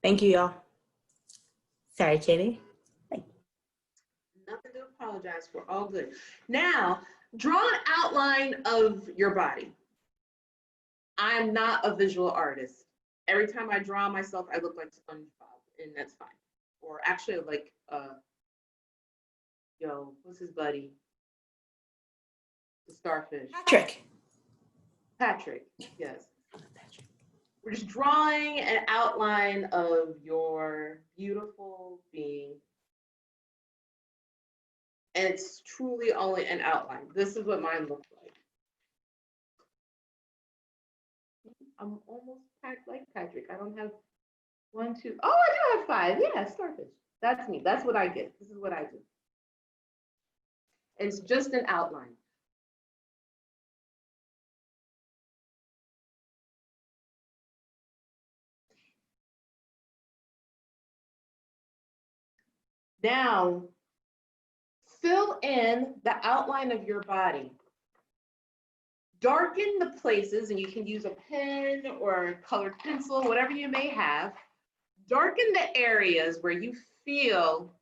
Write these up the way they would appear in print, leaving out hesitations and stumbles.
Thank you, y'all. Sorry, Channie. Nothing to apologize for, all good. Now, draw an outline of your body. I'm not a visual artist. Every time I draw myself, I look like SpongeBob, and that's fine. Or actually, like, what's his buddy? The starfish. Patrick, yes. We're just drawing an outline of your beautiful being. And it's truly only an outline. This is what mine looks like. I'm almost like Patrick. I don't have 1, 2. Oh, I do have 5. Yeah, starfish. That's me. That's what I get. This is what I do. It's just an outline. Now, fill in the outline of your body. Darken the places, and you can use a pen or a colored pencil, whatever you may have. Darken the areas where you feel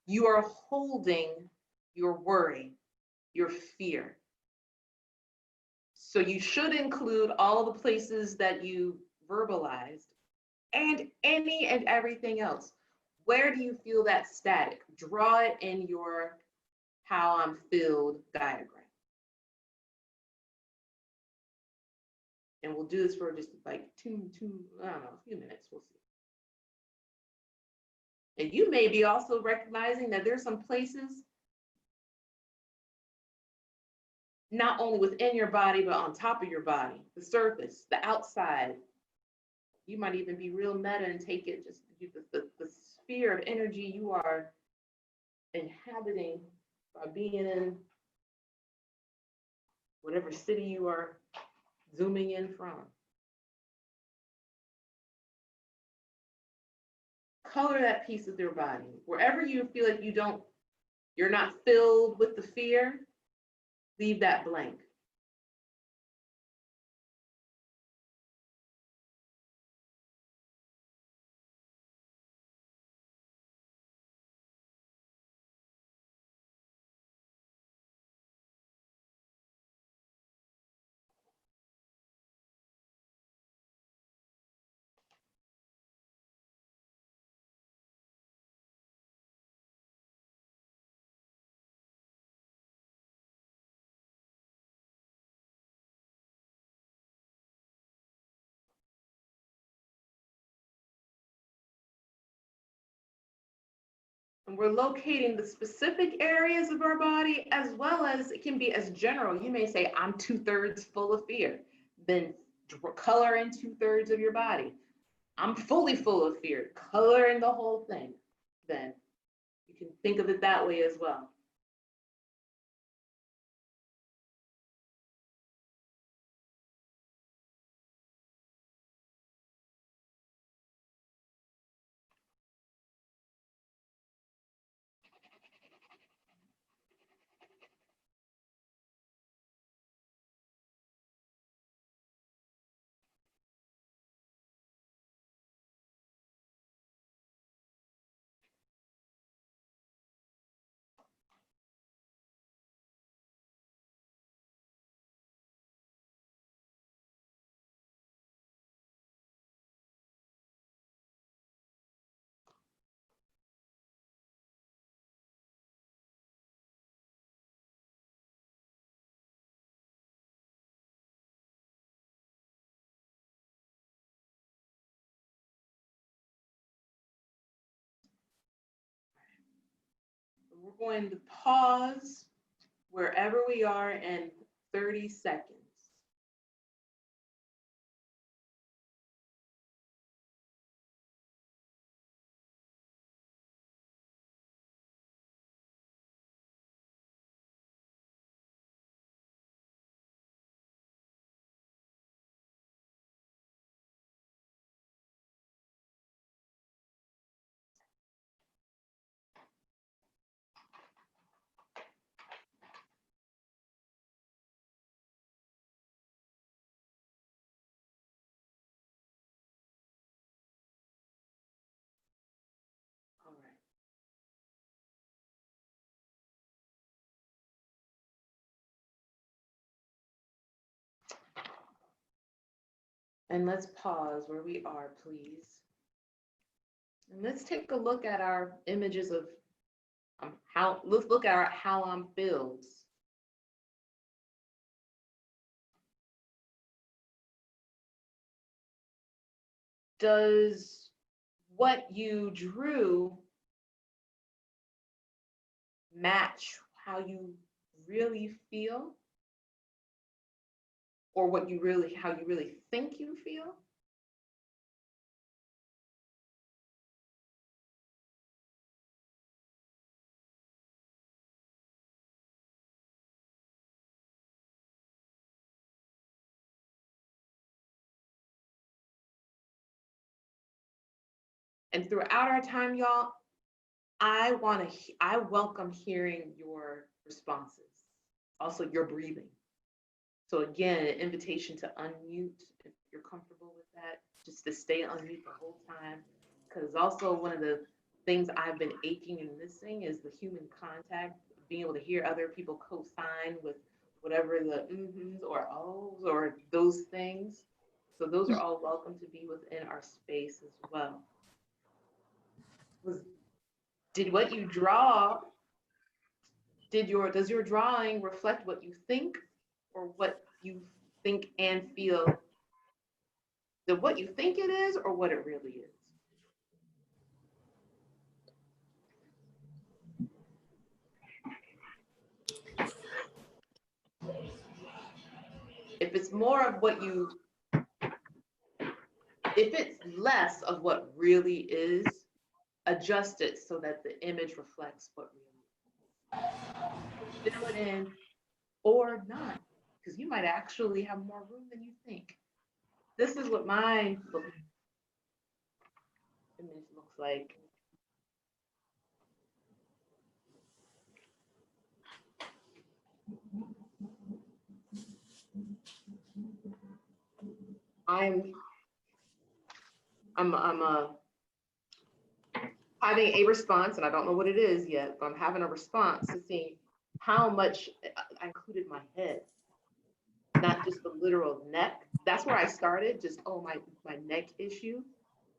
you are holding your worry, your fear. So you should include all the places that you verbalized and any and everything else. Where do you feel that static? Draw it in your how I'm filled diagram. And we'll do this for just like I don't know, a few minutes, we'll see. And you may be also recognizing that there's some places not only within your body, but on top of your body, the surface, the outside. You might even be real meta and take it just the sphere of energy you are inhabiting by being in whatever city you are zooming in from. Color that piece of your body. Wherever you feel like you're not filled with the fear, leave that blank. And we're locating the specific areas of our body, as well as it can be as general. You may say, I'm 2/3 full of fear. Then color in 2/3 of your body. I'm fully full of fear. Color in the whole thing. Then you can think of it that way as well. We're going to pause wherever we are in 30 seconds. And let's pause where we are, please. And let's take a look at our images of let's look at our how I'm feels. Does what you drew match how you really feel? Or how you really think you feel? And throughout our time, y'all, I welcome hearing your responses, also your breathing. So again, an invitation to unmute if you're comfortable with that, just to stay unmute the whole time. Because also one of the things I've been aching and missing is the human contact, being able to hear other people co-sign with whatever the mm-hs or ohs or those things. So those are all welcome to be within our space as well. Did what you draw, does your drawing reflect what you think or what you think and feel? What you think it is or what it really is? If it's more of what you, if it's less of what really is, adjust it so that the image reflects what really is. Fill it in or not, because you might actually have more room than you think. This is what my image looks like. I'm having a response, and I don't know what it is yet, but I'm having a response to see how much I included my head, not just the literal neck. That's where I started, just, oh, my neck issue.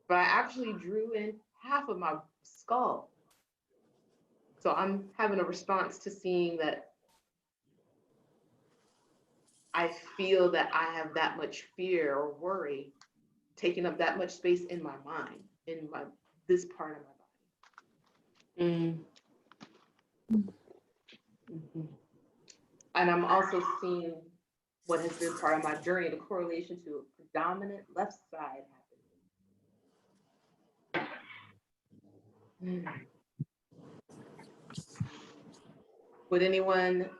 But I actually drew in half of my skull. So I'm having a response to seeing that I feel that I have that much fear or worry taking up that much space in my mind, in this part of my body. Mm-hmm. And I'm also seeing what has been part of my journey, the correlation to a predominant left side happening. Would anyone,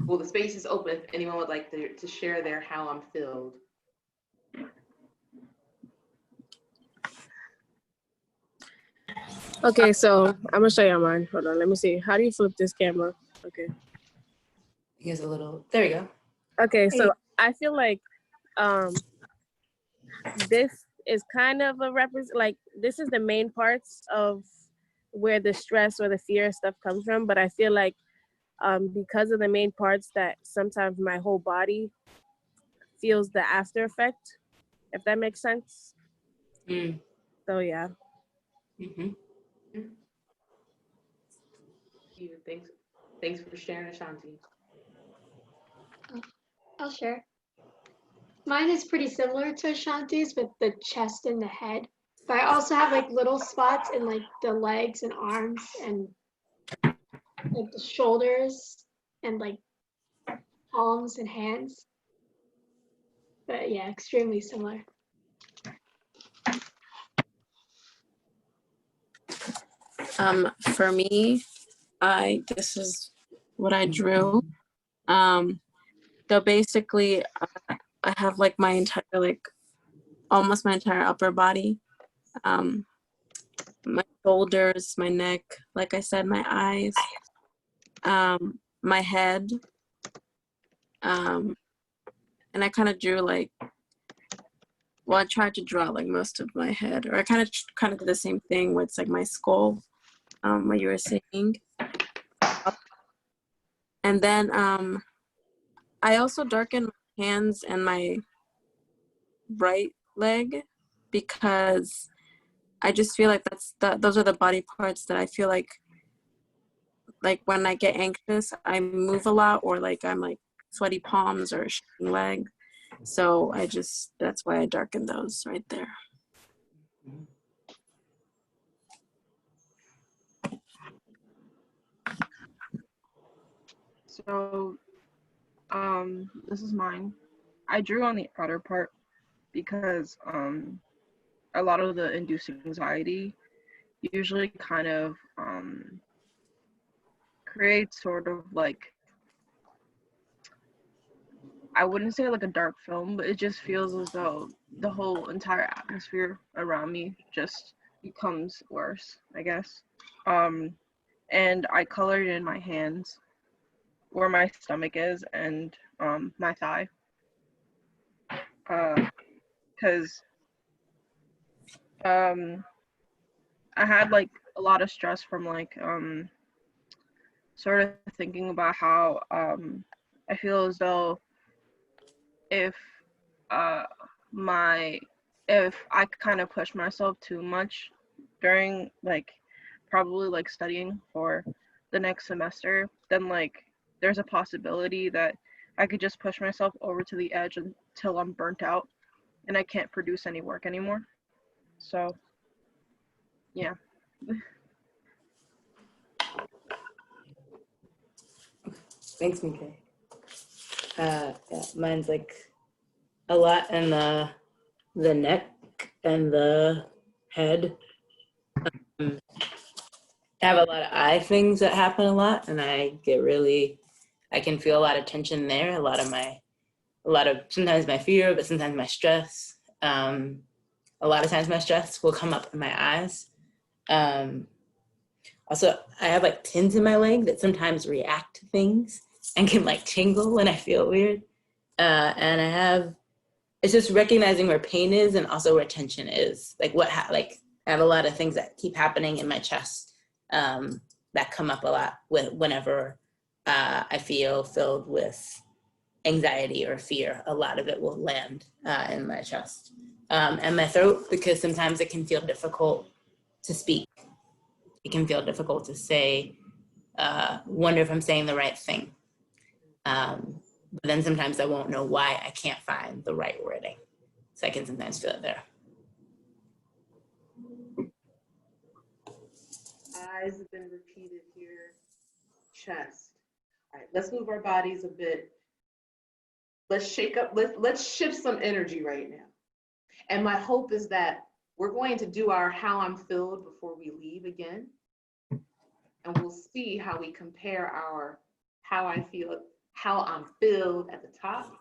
well, the space is open if anyone would like to share their how I'm filled. Okay, so I'm gonna show you mine. Hold on, let me see. How do you flip this camera? Okay. Here's a little, there we go. Okay, so I feel like this is kind of a like this is the main parts of where the stress or the fear stuff comes from, but I feel like because of the main parts that sometimes my whole body feels the after effect, if that makes sense. So yeah. Thanks for sharing, Ashanti. I'll share. Mine is pretty similar to Ashanti's with the chest and the head, but I also have like little spots in like the legs and arms and like the shoulders and like palms and hands. But yeah, extremely similar. For me, this is what I drew. So basically, I have like my entire, like almost my entire upper body, my shoulders, my neck, like I said, my eyes, my head, and I kind of drew like, well, I tried to draw like most of my head, or I kind of did the same thing with like my skull, what you were saying. And then I also darkened my hands and my right leg, because I just feel like those are the body parts that I feel like when I get anxious, I move a lot, or like I'm like sweaty palms or a shaking leg. So that's why I darken those right there. So, this is mine. I drew on the outer part because a lot of the induced anxiety usually kind of creates sort of like, I wouldn't say like a dark film, but it just feels as though the whole entire atmosphere around me just becomes worse, I guess. And I colored in my hands where my stomach is and my thigh. Because I had like a lot of stress from like sort of thinking about how I feel as though if uh if I kind of push myself too much during like probably like studying for the next semester, then like there's a possibility that I could just push myself over to the edge until I'm burnt out and I can't produce any work anymore. So yeah. Thanks, Mika. Yeah, mine's like a lot in the neck and the head. I have a lot of eye things that happen a lot, and I can feel a lot of tension there. Sometimes my fear, but sometimes my stress. A lot of times my stress will come up in my eyes. Also, I have like pins in my leg that sometimes react to things and can like tingle when I feel weird. And it's just recognizing where pain is and also where tension is. Like I have a lot of things that keep happening in my chest that come up a lot whenever I feel filled with anxiety or fear. A lot of it will land in my chest and my throat, because sometimes it can feel difficult to speak. It can feel difficult to say, wonder if I'm saying the right thing. But then sometimes I won't know why I can't find the right wording. So I can sometimes feel it there. Eyes have been repeated here. Chest. All right, let's move our bodies a bit. Let's shake up, let's shift some energy right now. And my hope is that we're going to do our how I'm filled before we leave again. And we'll see how we compare our how I'm filled at the top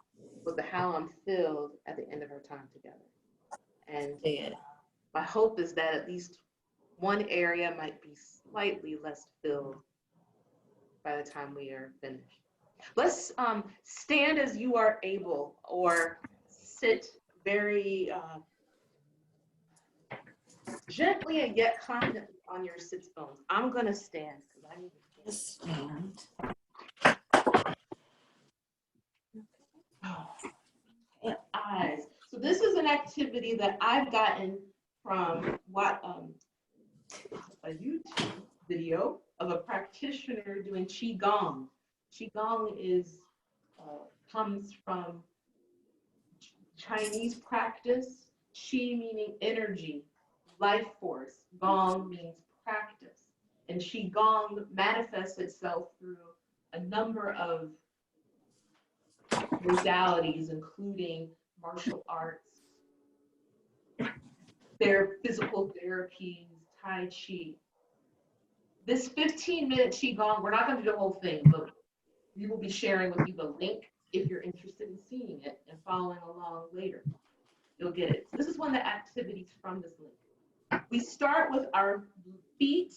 with the how I'm filled at the end of our time together. And my hope is that at least one area might be slightly less filled by the time we are finished. Let's stand as you are able, or sit very gently and yet confidently on your sits bones. I'm gonna stand because I need to stand. And eyes. So this is an activity that I've gotten from a YouTube video of a practitioner doing Qigong. Qigong comes from Chinese practice. Qi meaning energy, life force. Gong means practice. And Qigong manifests itself through a number of modalities, including martial arts, physical therapies, Tai Chi. This 15-minute Qigong, we're not going to do the whole thing, but we will be sharing with you the link if you're interested in seeing it and following along later. You'll get it. So this is one of the activities from this link. We start with our feet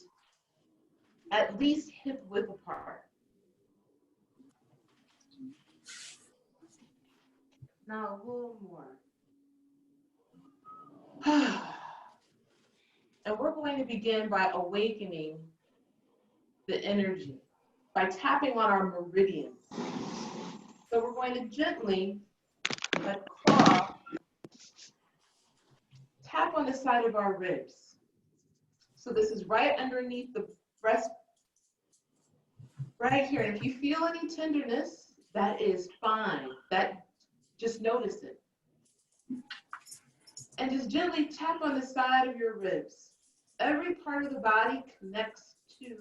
at least hip width apart. Now a little more. And we're going to begin by awakening the energy by tapping on our meridians. So we're going to gently claw tap on the side of our ribs. So this is right underneath the breast, right here. And if you feel any tenderness, that is fine. Just notice it. And just gently tap on the side of your ribs. Every part of the body connects to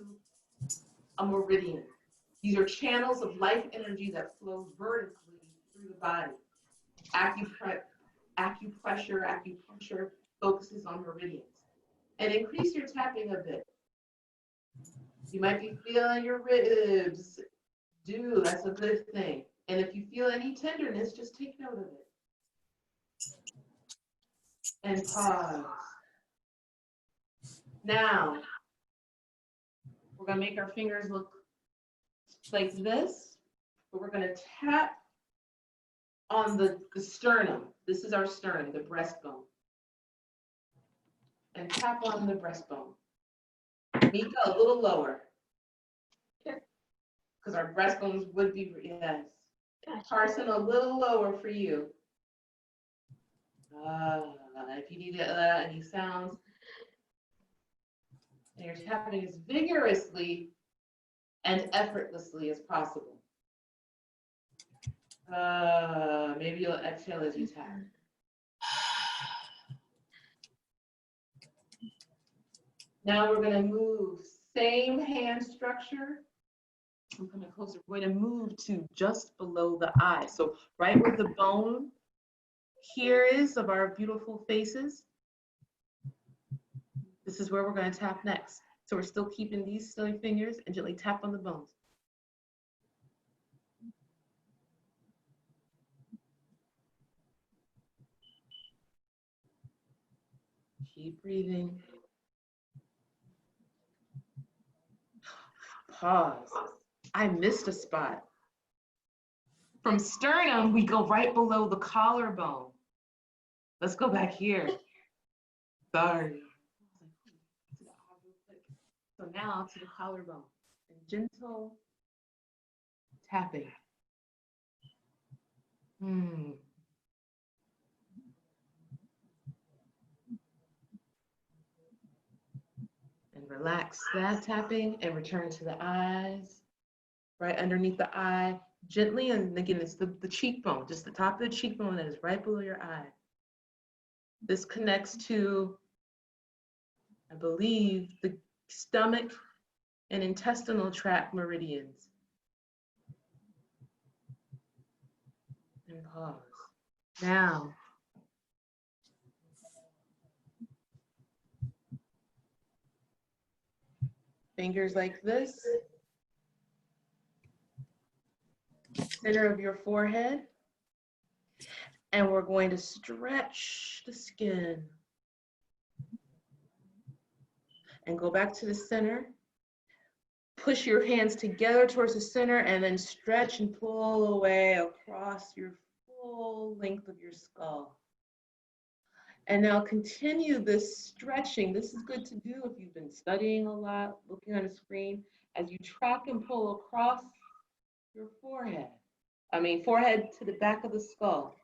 a meridian. These are channels of life energy that flow vertically through the body. Acupuncture focuses on meridians. And increase your tapping a bit. You might be feeling your ribs. That's a good thing. And if you feel any tenderness, just take note of it. And pause. Now, we're going to make our fingers look like this, but we're going to tap on the sternum. This is our sternum, the breastbone. And tap on the breastbone. Mika, a little lower. Because our breastbones would be, yes. Gotcha. Carson, a little lower for you. If you need any sounds. And you're tapping as vigorously and effortlessly as possible. Maybe you'll exhale as you tap. Now we're going to move, same hand structure. I'm coming closer. We're going to move to just below the eye. So right where the bone here is of our beautiful faces, this is where we're going to tap next. So we're still keeping these silly fingers and gently tap on the bones. Keep breathing. Pause. I missed a spot. From sternum, we go right below the collarbone. Let's go back here. Sorry. So now to the collarbone. And gentle tapping. And relax that tapping and return to the eyes. Right underneath the eye, gently, and again, it's the cheekbone, just the top of the cheekbone that is right below your eye. This connects to, I believe, the stomach and intestinal tract meridians. And pause. Now, fingers like this. Center of your forehead, and we're going to stretch the skin and go back to the center. Push your hands together towards the center and then stretch and pull away across your full length of your skull. And now continue this stretching. This is good to do if you've been studying a lot, looking on a screen, as you track and pull across your forehead. Forehead to the back of the skull.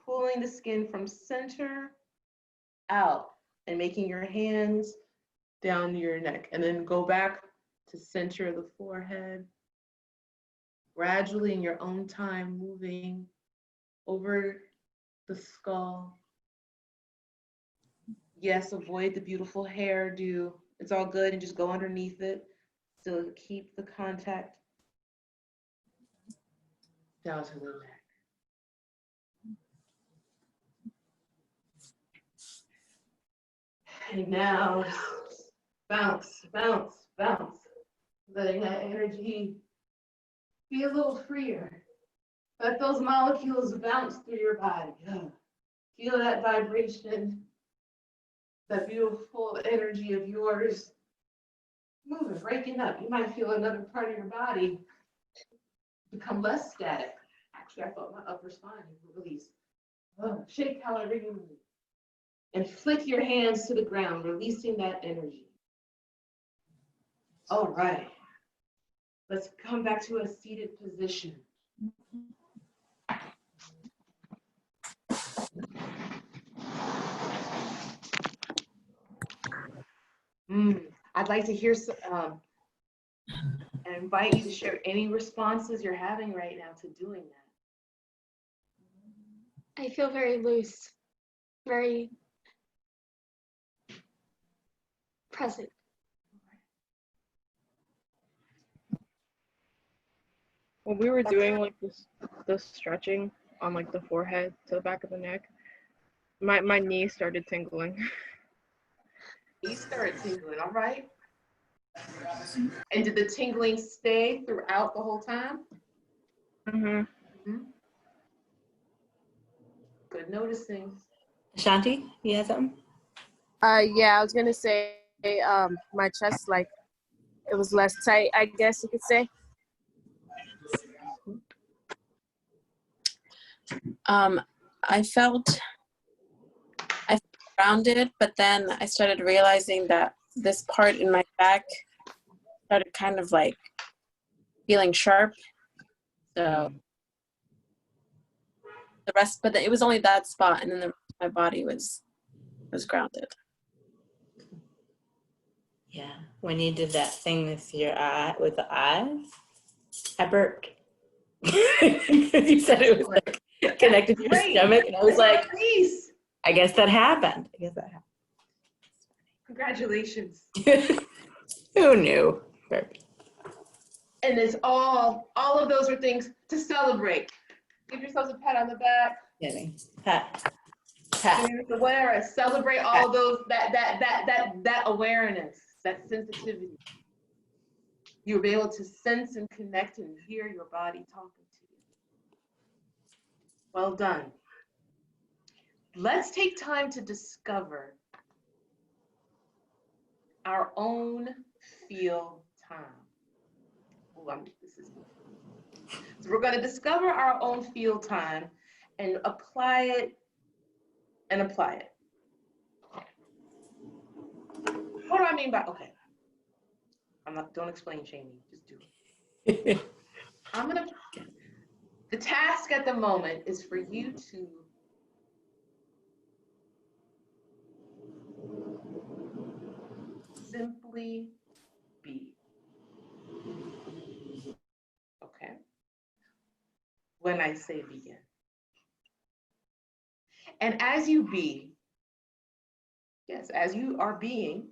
Pulling the skin from center out and making your hands down to your neck. And then go back to center of the forehead. Gradually in your own time, moving over the skull. Yes, avoid the beautiful hairdo. It's all good, and just go underneath it. Still keep the contact down to the neck. And now, bounce, bounce, bounce. Letting that energy be a little freer. Let those molecules bounce through your body. Feel that vibration, that beautiful energy of yours moving, breaking up. You might feel another part of your body become less static. Actually, I felt my upper spine release. Shake however you move. And flick your hands to the ground, releasing that energy. All right. Let's come back to a seated position. I'd like to hear and invite you to share any responses you're having right now to doing that. I feel very loose, very present. When we were doing like this stretching on like the forehead to the back of the neck, my knee started tingling. You started tingling, all right? And did the tingling stay throughout the whole time? Mm-hmm. Good noticing. Shanti, you have something? Yeah, I was gonna say, my chest, like, it was less tight, I guess you could say. I felt grounded, but then I started realizing that this part in my back started kind of like feeling sharp. So the rest, but it was only that spot, and then the rest of my body was grounded. Yeah. When you did that thing with your eye, with the eyes, I burped. You said it was like connected to your Great. stomach, and I was like, Peace. I guess that happened. Congratulations. Who knew? Burp. And it's all of those are things to celebrate. Give yourselves a pat on the back. Kidding. Pat. Pat. Whatever. Celebrate all of those that awareness, that sensitivity. You'll be able to sense and connect and hear your body talking to you. Well done. Let's take time to discover our own feel time. So we're going to discover our own feel time and apply it. What do I mean by, okay. Don't explain, Channie, just do it. The task at the moment is for you to simply be. Okay? When I say begin. And as you be, yes, as you be,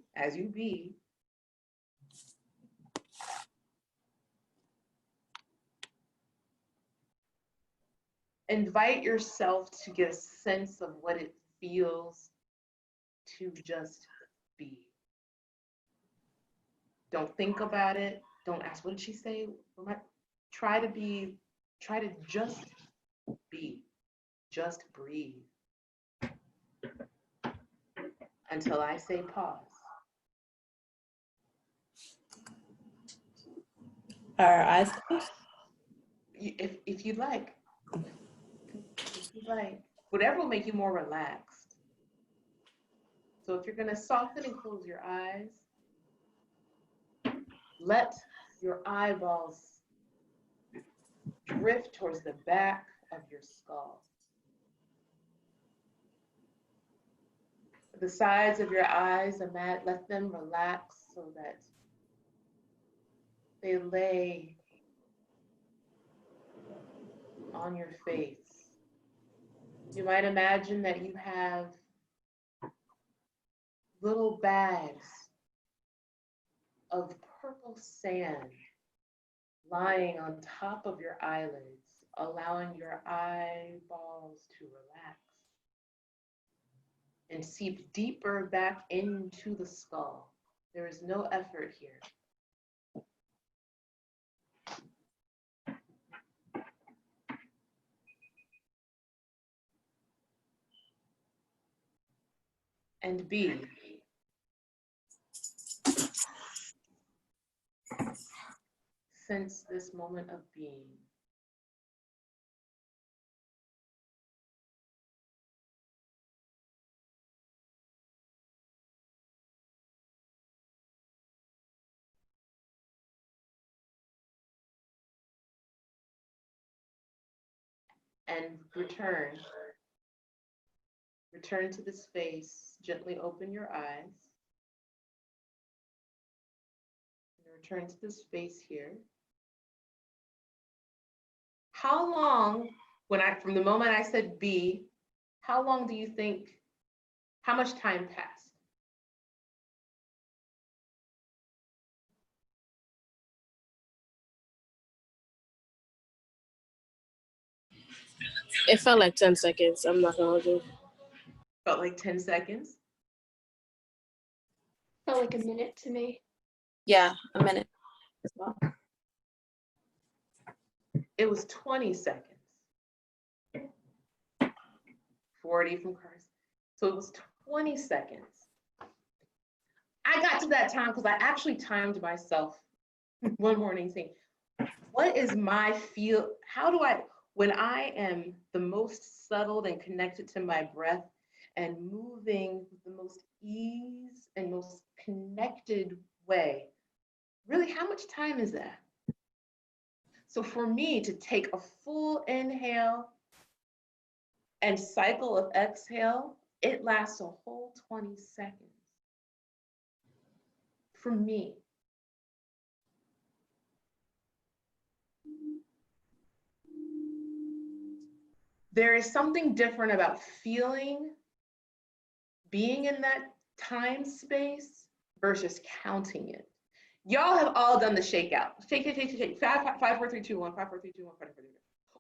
invite yourself to get a sense of what it feels to just be. Don't think about it. Don't ask, what did she say? Try to just be. Just breathe. Until I say pause. Are our eyes closed? If you'd like. If you'd like. Whatever will make you more relaxed. So if you're going to soften and close your eyes, let your eyeballs drift towards the back of your skull. The sides of your eyes, let them relax so that they lay on your face. You might imagine that you have little bags of purple sand lying on top of your eyelids, allowing your eyeballs to relax and seep deeper back into the skull. There is no effort here. And be. Sense this moment of being. And return. Return to the space. Gently open your eyes. Return to the space here. How long, from the moment I said be, how long do you think, how much time passed? It felt like 10 seconds. I'm not gonna hold you. Felt like 10 seconds. Felt like a minute to me. Yeah, a minute as well. It was 20 seconds. 40 from Carson. So it was 20 seconds. I got to that time because I actually timed myself one morning saying, what is my feel? How do I, when I am the most settled and connected to my breath and moving with the most ease and most connected way, really, how much time is that? So for me to take a full inhale and cycle of exhale, it lasts a whole 20 seconds. For me. There is something different about feeling, being in that time space versus counting it. Y'all have all done the shakeout. Shake, shake, shake, shake. 5, 4, 3, 2, 1, 5, 4, 3, 2, 1, 5, 4, 3, 2.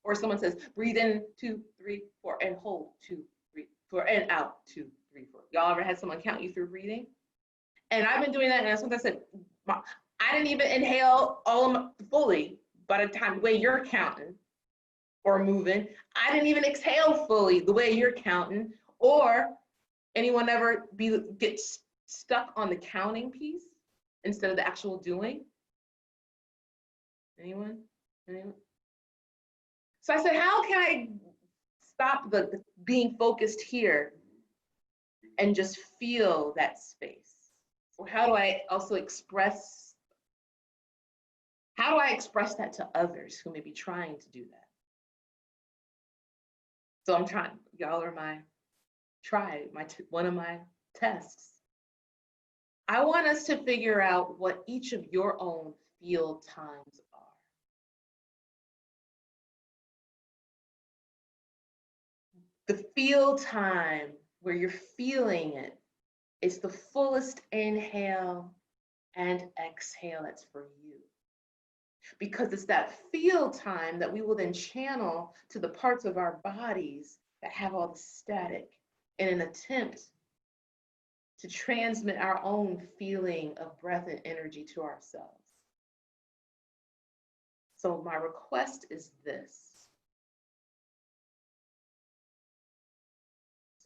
Or someone says, breathe in, 2, 3, 4, and hold, 2, 3, 4, and out, 2, 3, 4. Y'all ever had someone count you through breathing? And I've been doing that, and sometimes I said, I didn't even inhale all of them fully by the time the way you're counting or moving. I didn't even exhale fully the way you're counting. Or anyone ever get stuck on the counting piece instead of the actual doing? Anyone? Anyone? So I said, how can I stop the being focused here and just feel that space? Or how do I also express, how do I express that to others who may be trying to do that? So I'm trying, y'all are one of my tests. I want us to figure out what each of your own feel times are. The feel time where you're feeling it is the fullest inhale and exhale that's for you. Because it's that feel time that we will then channel to the parts of our bodies that have all the static in an attempt to transmit our own feeling of breath and energy to ourselves. So my request is this.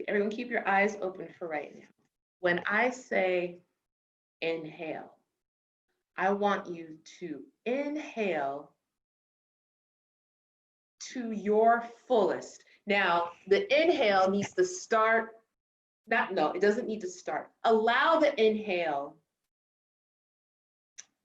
Everyone keep your eyes open for right now. When I say inhale, I want you to inhale to your fullest. Now, the inhale needs to start, it doesn't need to start. Allow the inhale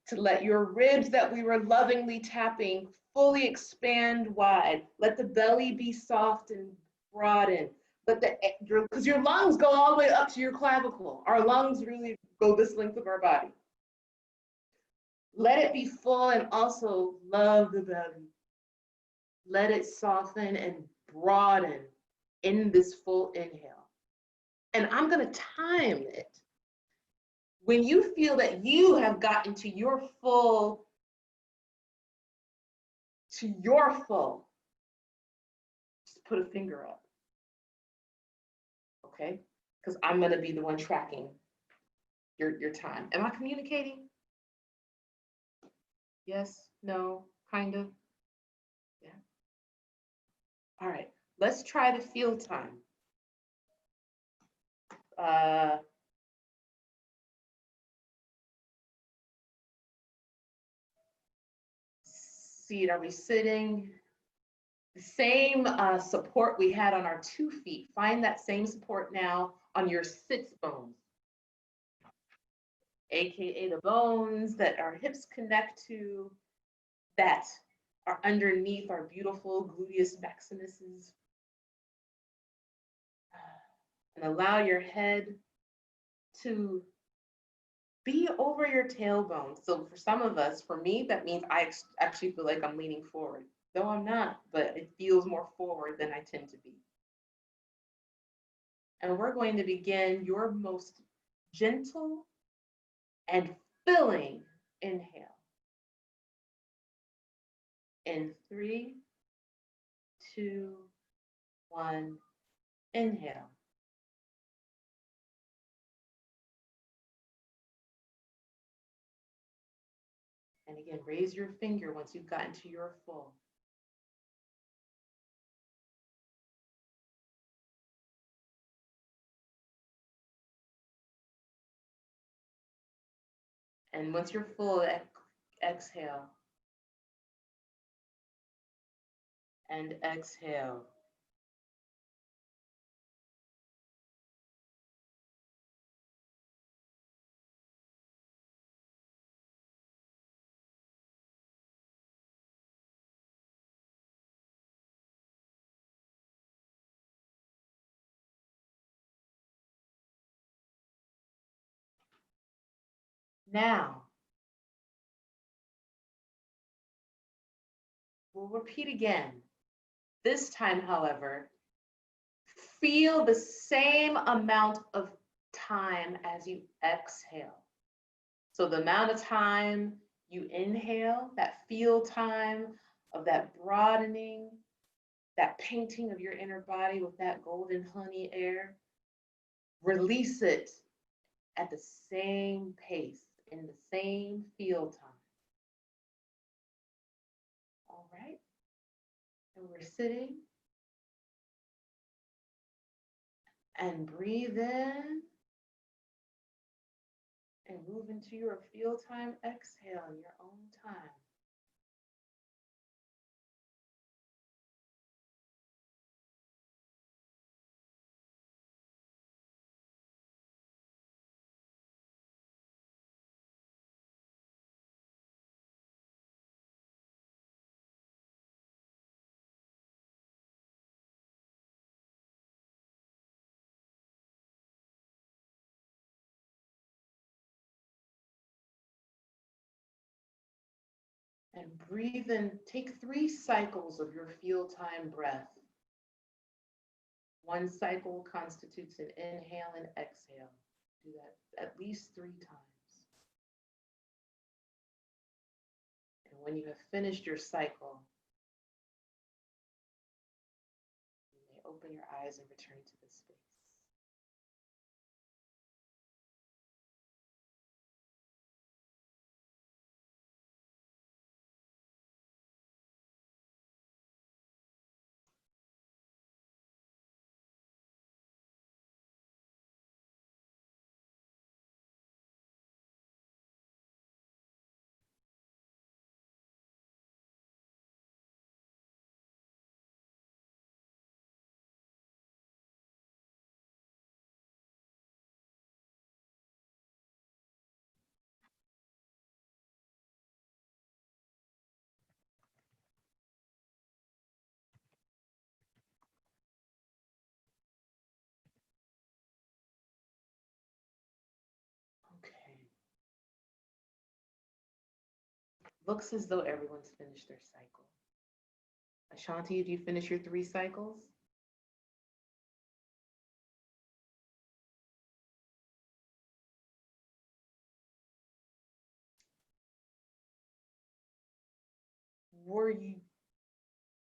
to let your ribs that we were lovingly tapping fully expand wide. Let the belly be soft and broaden. Because your lungs go all the way up to your clavicle. Our lungs really go this length of our body. Let it be full and also love the belly. Let it soften and broaden in this full inhale. And I'm going to time it. When you feel that you have gotten to your full, just put a finger up. Okay? Because I'm going to be the one tracking your time. Am I communicating? Yes, no, kind of. Yeah. All right, let's try the feel time. Seat, are we sitting? The same support we had on our 2 feet. Find that same support now on your sits bones, AKA the bones that our hips connect to, that are underneath our beautiful gluteus maximuses. And allow your head to Be over your tailbone. So for some of us, for me, that means I actually feel like I'm leaning forward. Though I'm not, but it feels more forward than I tend to be. And we're going to begin your most gentle and filling inhale. In 3, 2, 1, inhale. And again, raise your finger once you've gotten to your full. And once you're full, exhale. And exhale. Now, we'll repeat again. This time, however, feel the same amount of time as you exhale. So the amount of time you inhale, that feel time of that broadening, that painting of your inner body with that golden honey air, release it at the same pace, in the same feel time. All right, and we're sitting and breathe in and move into your feel time exhale in your own time. And breathe in, take 3 cycles of your feel time breath. 1 cycle constitutes an inhale and exhale. Do that at least 3 times. And when you have finished your cycle, you may open your eyes and return to this space. Okay. Looks as though everyone's finished their cycle. Ashanti, did you finish your 3 cycles?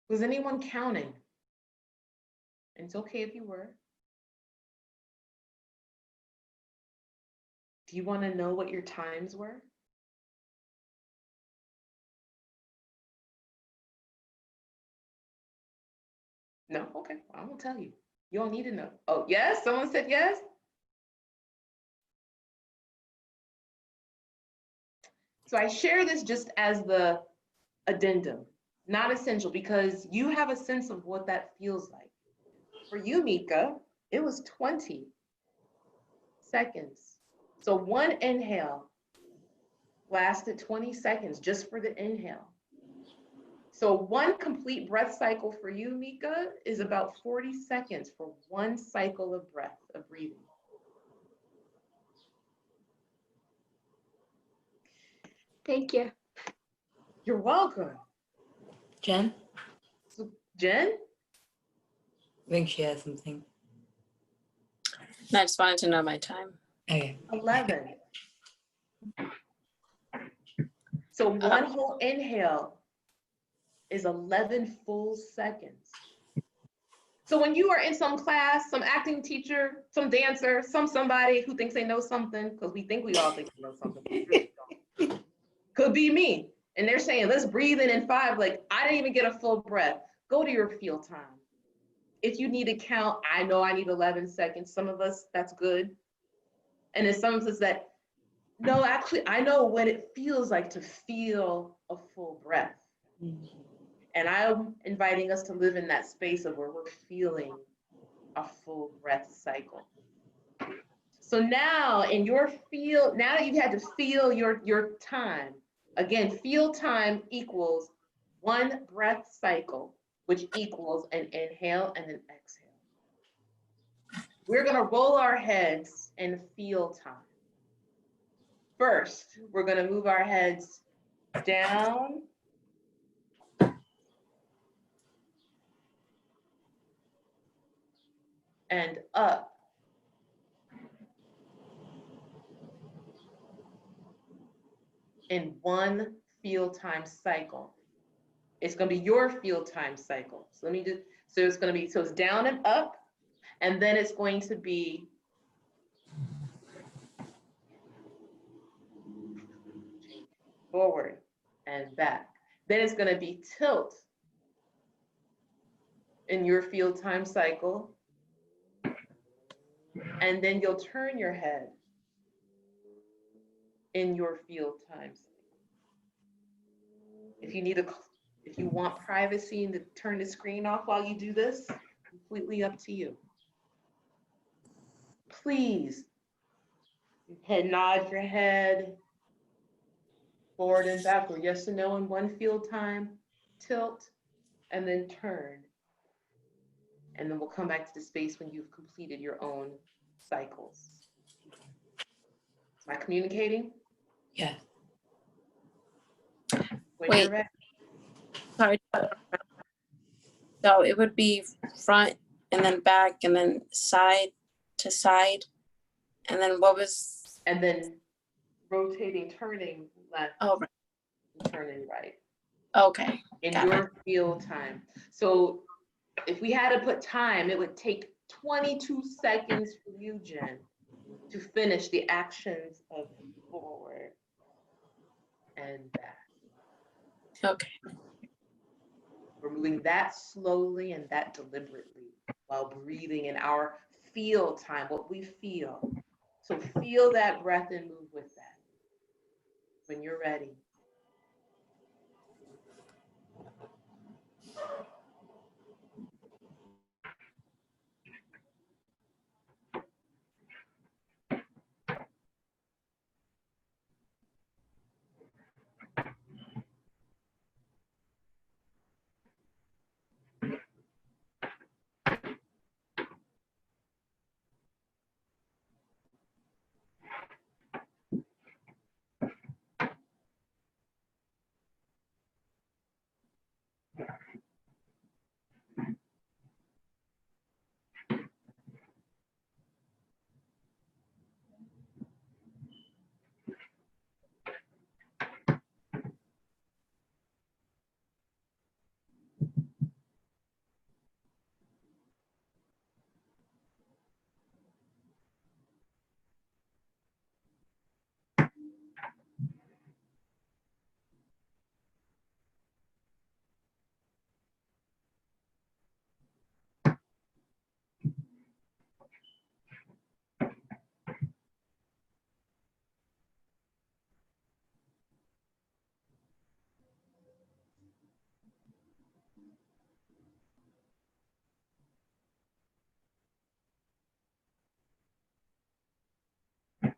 Was anyone counting? And it's okay if you were. Do you want to know what your times were? No? Okay, I will tell you. You don't need to know. Oh, yes? Someone said yes? So I share this just as the addendum, not essential, because you have a sense of what that feels like. For you, Mika, it was 20 seconds. So 1 inhale lasted 20 seconds just for the inhale. So 1 complete breath cycle for you, Mika, is about 40 seconds for 1 cycle of breath, of breathing. Thank you. You're welcome. Jen? So, Jen? I think she has something. And I just wanted to know my time. Okay. 11. So one whole inhale is 11 full seconds. So when you are in some class, some acting teacher, some dancer, somebody who thinks they know something, because we think we all think we know something, but we really don't. Could be me. And they're saying, let's breathe in 5. Like, I didn't even get a full breath. Go to your feel time. If you need to count, I know I need 11 seconds. Some of us, that's good. And then some of us that, no, actually, I know what it feels like to feel a full breath. And I'm inviting us to live in that space of where we're feeling a full breath cycle. So now in your feel, now that you've had to feel your time, again, feel time equals 1 breath cycle, which equals an inhale and an exhale. We're gonna roll our heads and feel time. First, we're gonna move our heads down and up. In 1 feel time cycle. It's gonna be your feel time cycle. So let me do, so it's gonna be, so it's down and up, and then it's going to be forward and back. Then it's gonna be tilt in your feel time cycle. And then you'll turn your head in your feel time cycle. If you want privacy and to turn the screen off while you do this, completely up to you. Please, nod your head forward and backward, yes or no in 1 feel time, tilt, and then turn. And then we'll come back to the space when you've completed your own cycles. Am I communicating? Yeah. When Wait. you're ready. Sorry. So it would be front and then back and then side to side. And then what was? And then rotating, turning left, Oh, right. and turning right. Okay. In Got your feel time. So if we had to put time, it would take 22 seconds for you, Jen, to finish the actions of forward and back. Okay. We're moving that slowly and that deliberately while breathing in our feel time, what we feel. So feel that breath and move with that when you're ready.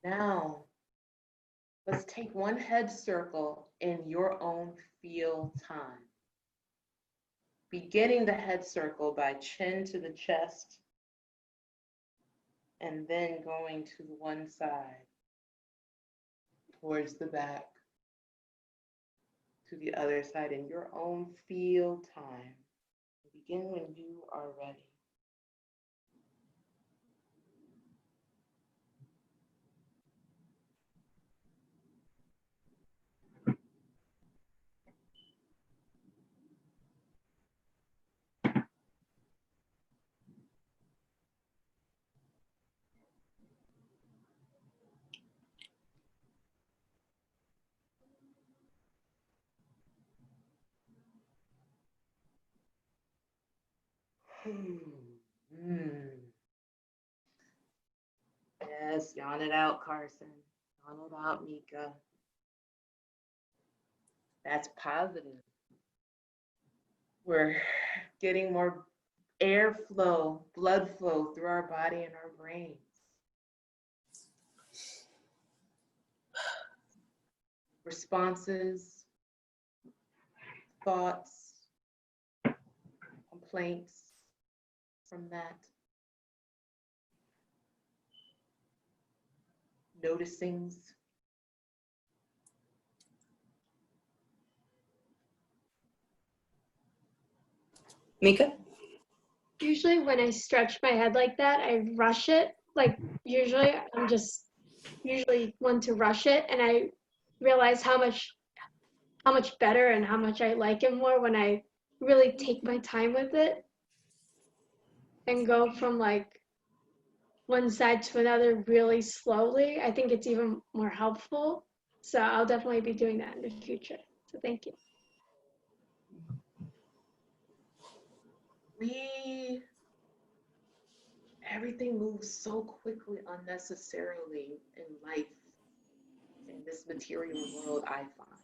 Now, let's take 1 head circle in your own feel time. Beginning the head circle by chin to the chest, and then going to the one side, towards the back. to the other side in your own field time. Begin when you are ready. Yes, yawn it out, Carson. Yawn it out, Mika. That's positive. We're getting more airflow, blood flow through our body and our brains. Responses, thoughts, complaints from that. Noticings. Mika? Usually when I stretch my head like that, I rush it. Like usually I'm just usually one to rush it, and I realize how much better and how much I like it more when I really take my time with it and go from like one side to another really slowly. I think it's even more helpful. So I'll definitely be doing that in the future. So thank you. Everything moves so quickly unnecessarily in life, in this material world, I find.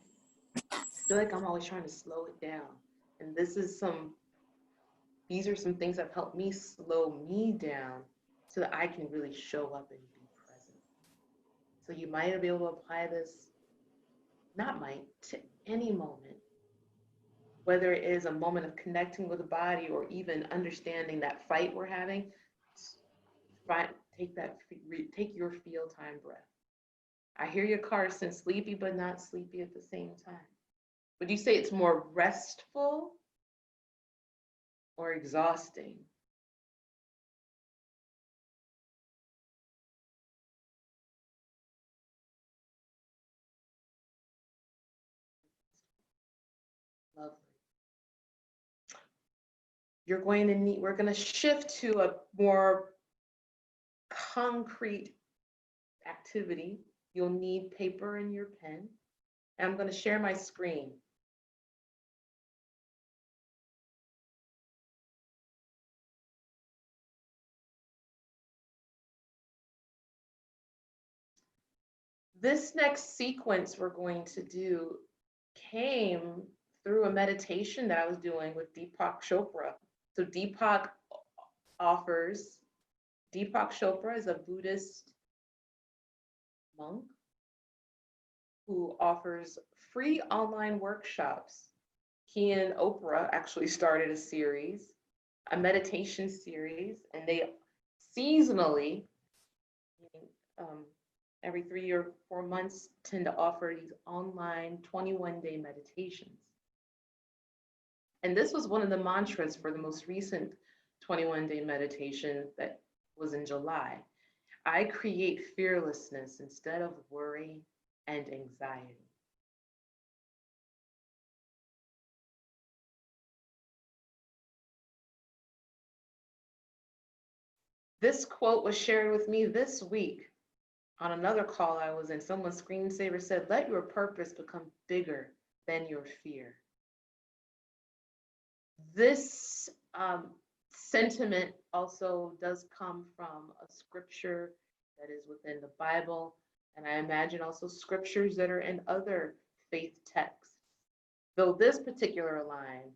I feel like I'm always trying to slow it down. And these are some things that have helped me slow me down so that I can really show up and be present. So you might be able to apply this, to any moment, whether it is a moment of connecting with the body or even understanding that fight we're having. Take your feel time breath. I hear you, Carson, sleepy but not sleepy at the same time. Would you say it's more restful or exhausting? Lovely. We're going to shift to a more concrete activity. You'll need paper and your pen. And I'm going to share my screen. This next sequence we're going to do came through a meditation that I was doing with Deepak Chopra. So Deepak Chopra is a Buddhist monk who offers free online workshops. He and Oprah actually started a meditation series, and they seasonally, every 3 or 4 months, tend to offer these online 21-day meditations. And this was one of the mantras for the most recent 21-day meditation that was in July. I create fearlessness instead of worry and anxiety. This quote was shared with me this week on another call I was in. Someone's screensaver said, "Let your purpose become bigger than your fear." This sentiment also does come from a scripture that is within the Bible, and I imagine also scriptures that are in other faith texts. Though this particular line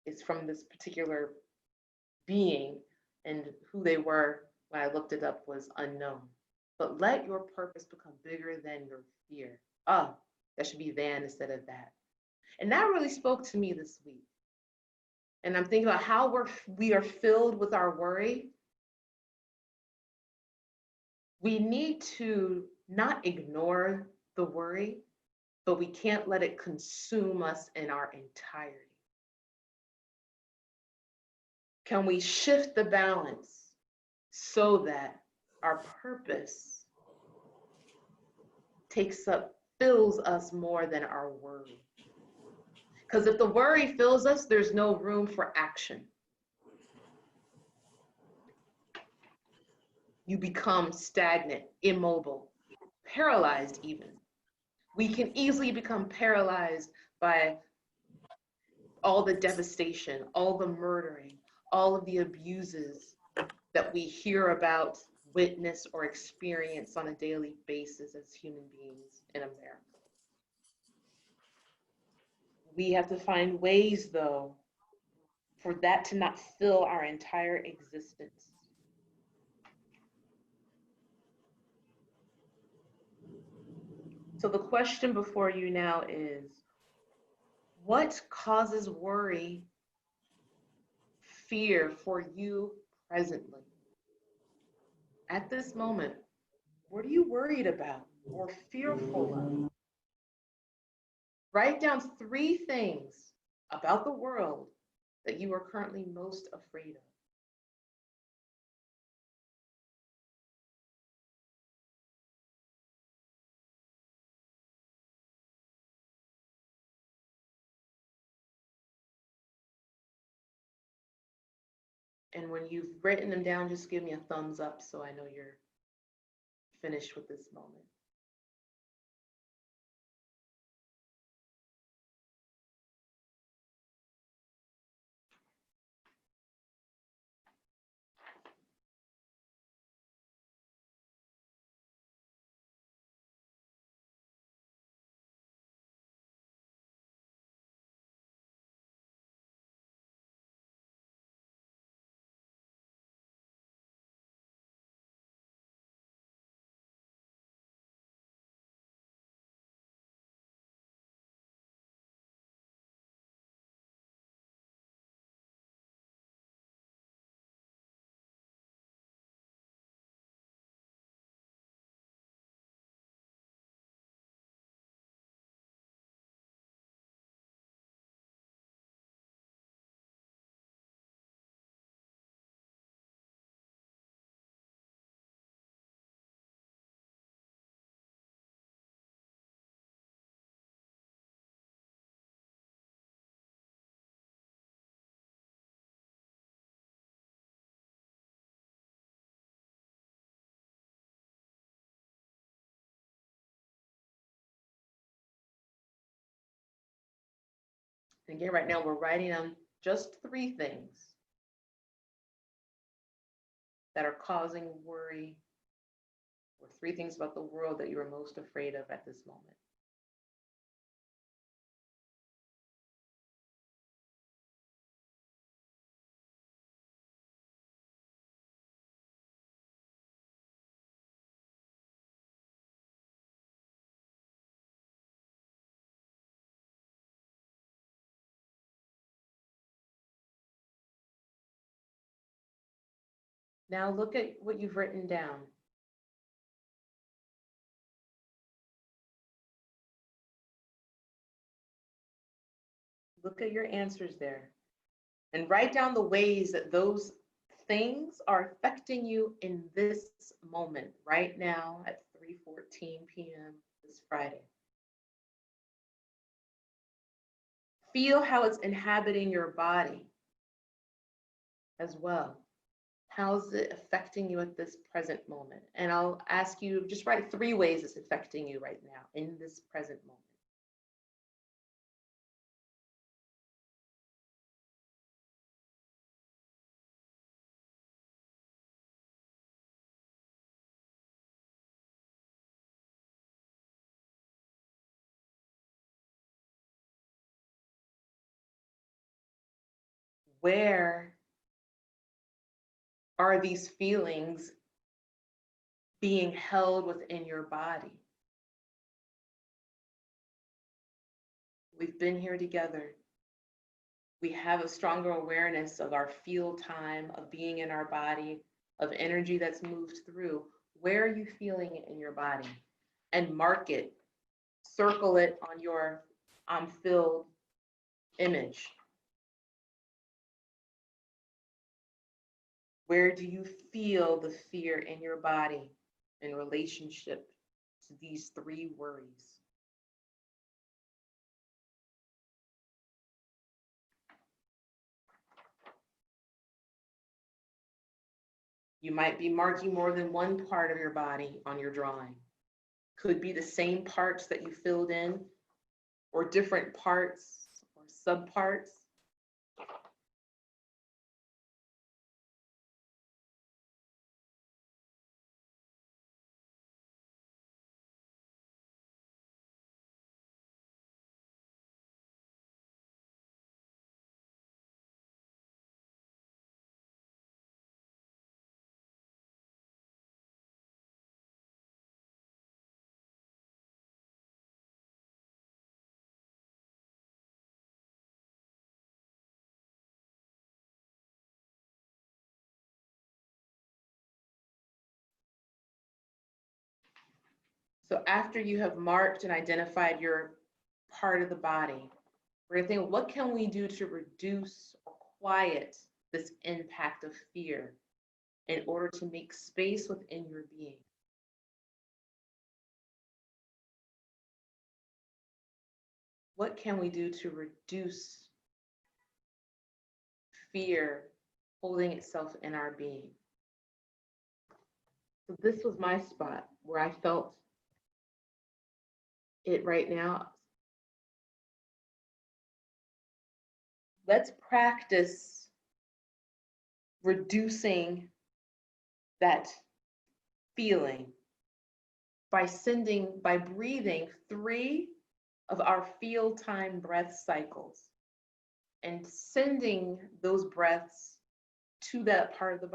is from this particular being, and who they were when I looked it up was unknown. But let your purpose become bigger than your fear. Oh, that should be than instead of that. And that really spoke to me this week. And I'm thinking about how we are filled with our worry. We need to not ignore the worry, but we can't let it consume us in our entirety. Can we shift the balance so that our purpose fills us more than our worry? Because if the worry fills us, there's no room for action. You become stagnant, immobile, paralyzed even. We can easily become paralyzed by all the devastation, all the murdering, all of the abuses that we hear about, witness, or experience on a daily basis as human beings in America. We have to find ways, though, for that to not fill our entire existence. So the question before you now is, what causes worry, fear for you presently? At this moment, what are you worried about or fearful of? Write down 3 things about the world that you are currently most afraid of. And when you've written them down, just give me a thumbs up so I know you're finished with this moment. And again, right now we're writing down just 3 things that are causing worry, or 3 things about the world that you are most afraid of at this moment. Now look at what you've written down. Look at your answers there and write down the ways that those things are affecting you in this moment, right now at 3:14 p.m. this Friday. Feel how it's inhabiting your body as well. How's it affecting you at this present moment? And I'll ask you, just write 3 ways it's affecting you right now in this present moment. Where are these feelings being held within your body? We've been here together. We have a stronger awareness of our feel time, of being in our body, of energy that's moved through. Where are you feeling it in your body? And mark it circle it on your I'm filled image. Where do you feel the fear in your body in relationship to these three worries? You might be marking more than one part of your body on your drawing. Could be the same parts that you filled in, or different parts or subparts. So after you have marked and identified your part of the body, we're gonna think, what can we do to reduce or quiet this impact of fear in order to make space within your being? What can we do to reduce fear holding itself in our being? So this was my spot where I felt it right now. Let's practice reducing that feeling by breathing 3 of our feel time breath cycles and sending those breaths to that part of the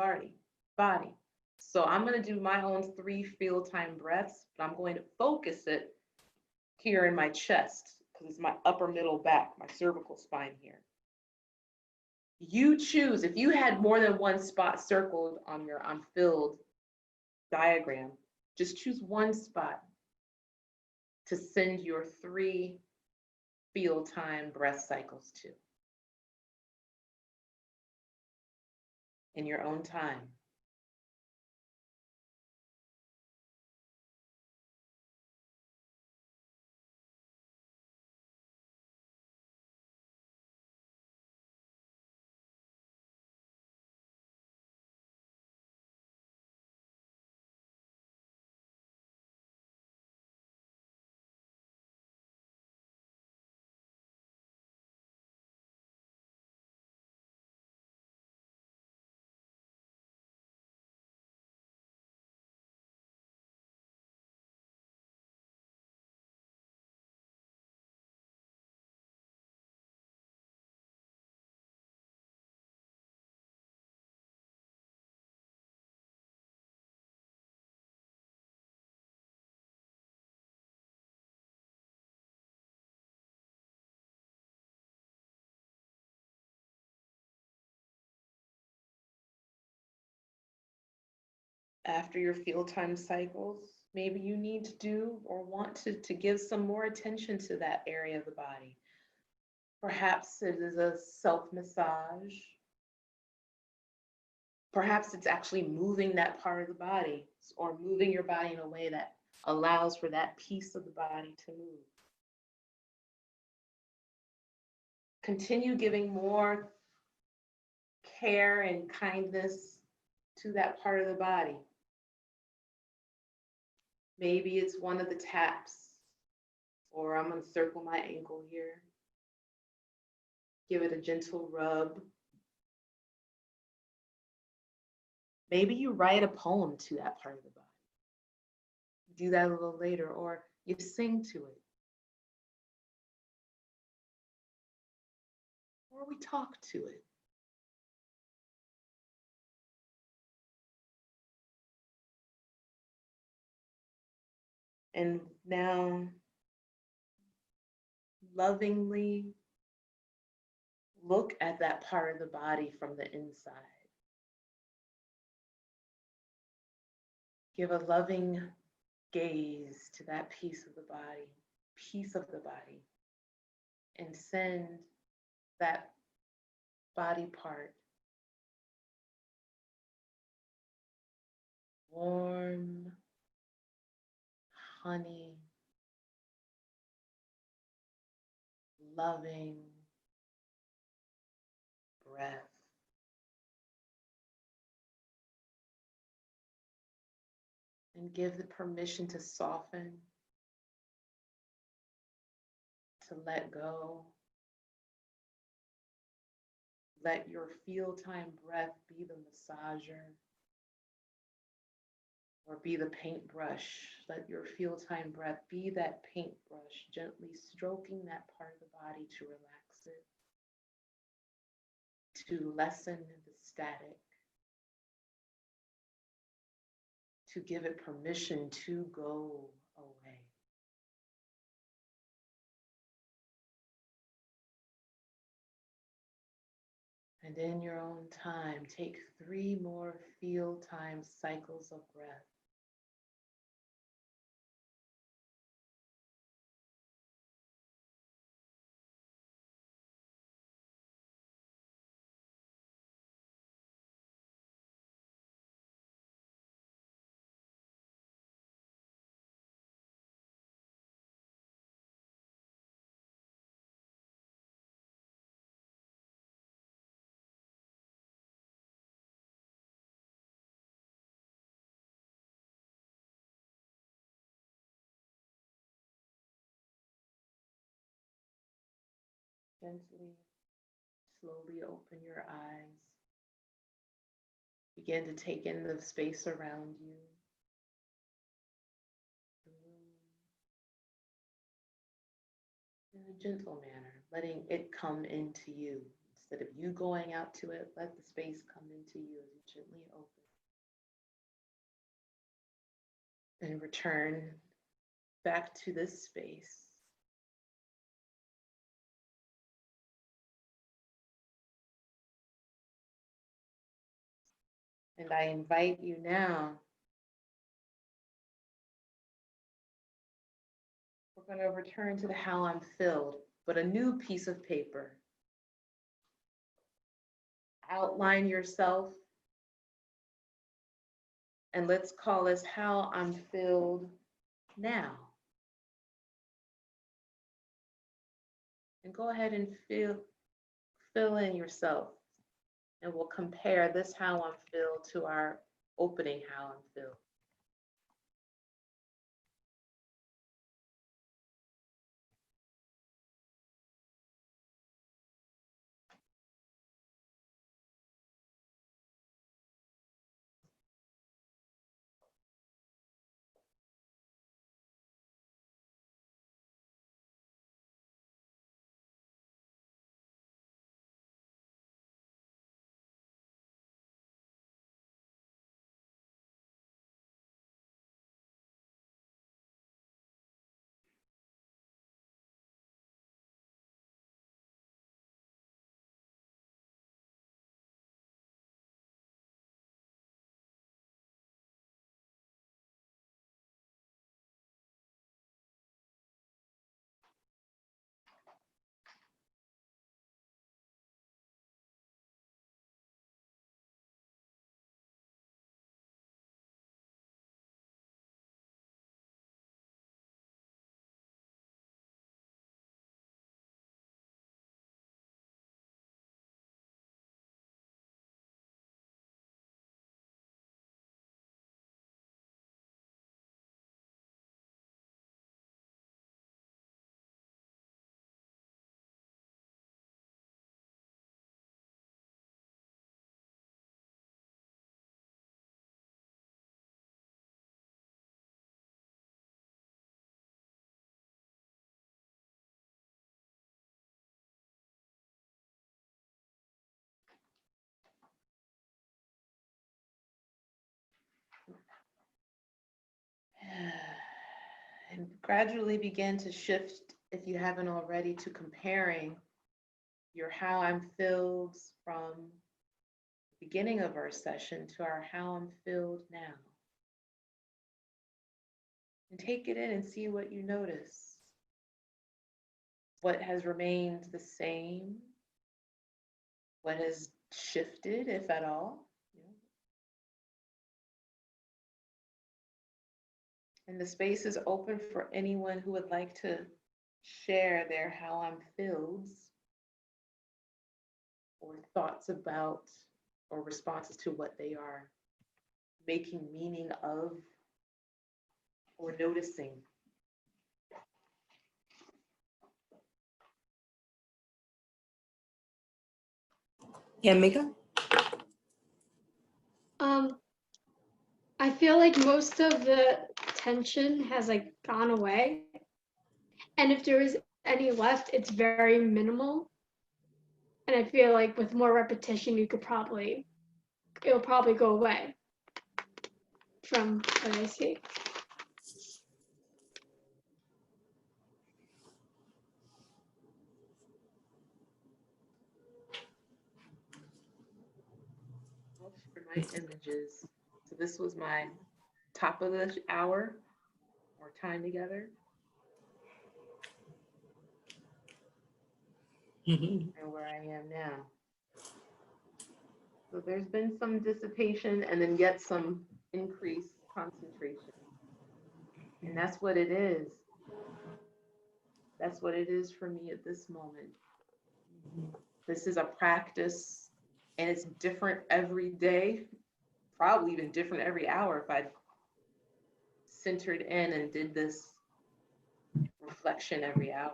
body. So I'm going to do my own 3 feel time breaths, but I'm going to focus it here in my chest because it's my upper middle back, my cervical spine here. You choose, if you had more than one spot circled on your unfilled diagram, just choose one spot to send your 3 feel time breath cycles to in your own time. After your feel time cycles, maybe you need to do or want to give some more attention to that area of the body. Perhaps it is a self massage. Perhaps it's actually moving that part of the body or moving your body in a way that allows for that piece of the body to move. Continue giving more care and kindness to that part of the body. Maybe it's one of the taps, or I'm going to circle my ankle here. Give it a gentle rub. Maybe you write a poem to that part of the body. Do that a little later, or you sing to it. Or we talk to it. And now, lovingly look at that part of the body from the inside. Give a loving gaze to that piece of the body. piece of the body and send that body part warm, honey, loving breath. And give the permission to soften, to let go. Let your feel time breath be the massager or be the paintbrush. Let your feel time breath be that paintbrush, gently stroking that part of the body to relax it, to lessen the static, to give it permission to go away. And in your own time, take 3 more feel time cycles of breath. Gently, slowly open your eyes. Begin to take in the space around you, the room, in a gentle manner, letting it come into you. Instead of you going out to it, let the space come into you as you gently open. And return back to this space. And I invite you now, we're going to return to the how I'm filled, but a new piece of paper. Outline yourself, and let's call this how I'm filled now. And go ahead and fill in yourself, and we'll compare this how I'm filled to our opening how I'm filled. And gradually begin to shift, if you haven't already, to comparing your how I'm filled from the beginning of our session to our how I'm filled now. And take it in and see what you notice. what has remained the same, what has shifted, if at all. And the space is open for anyone who would like to share their how I'm feels or thoughts about or responses to what they are making meaning of or noticing. Yeah, Mika? I feel like most of the tension has like gone away. And if there is any left, it's very minimal. And I feel like with more repetition, it'll probably go away from what I see. I'll share my images. So this was my top of the hour or time together. And where I am now. So there's been some dissipation and then yet some increased concentration. And that's what it is. That's what it is for me at this moment. This is a practice and it's different every day, probably even different every hour if I centered in and did this reflection every hour.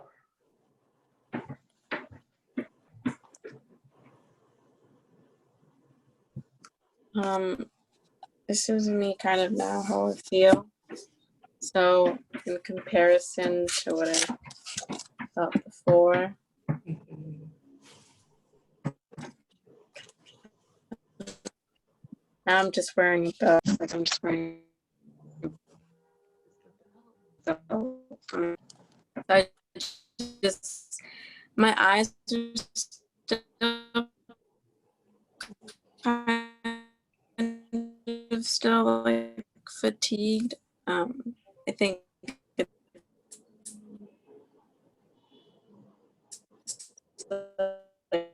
This is me kind of now how I feel. So in comparison to what I felt before, now I'm just wearing the, like I'm just wearing the, I just, my eyes are still kind of still like fatigued. I think it's like